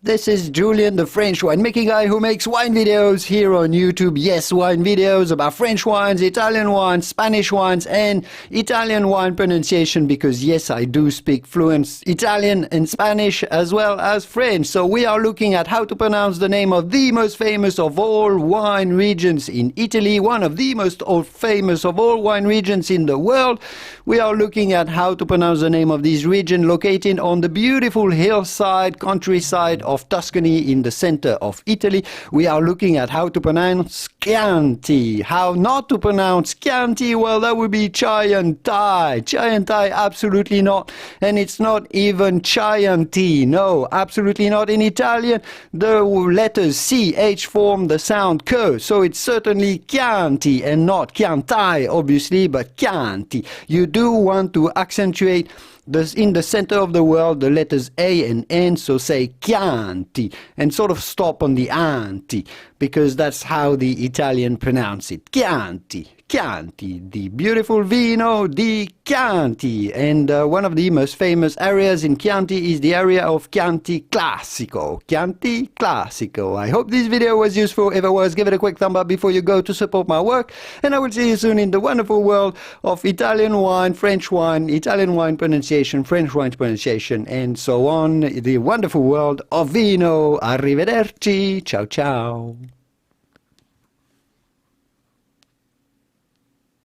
This is Julien, the French winemaking guy who makes wine videos here on YouTube. Yes, wine videos about French wines, Italian wines, Spanish wines, and Italian wine pronunciation because, yes, I do speak fluent Italian and Spanish as well as French. So we are looking at how to pronounce the name of the most famous of all wine regions in Italy, one of the most famous of all wine regions in the world. We are looking at how to pronounce the name of this region located on the beautiful hillside, countryside of Tuscany in the center of Italy. We are looking at how to pronounce Chianti. How not to pronounce Chianti? Well, that would be Chianti. Chianti, absolutely not. And it's not even Chianti. No, absolutely not. In Italian, the letters CH form the sound K. So it's certainly Chianti and not Chianti, obviously, but Chianti. You do want to accentuate in the center of the word the letters A and N, so say Chianti, and sort of stop on the anti, because that's how the Italian pronounce it. Chianti, Chianti, the beautiful vino di Chianti. And one of the most famous areas in Chianti is the area of Chianti Classico. Chianti Classico. I hope this video was useful. If it was, give it a quick thumb up before you go to support my work. And I will see you soon in the wonderful world of Italian wine, French wine, Italian wine pronunciation, French wine pronunciation, and so on. The wonderful world of vino. Arrivederci. Ciao, ciao.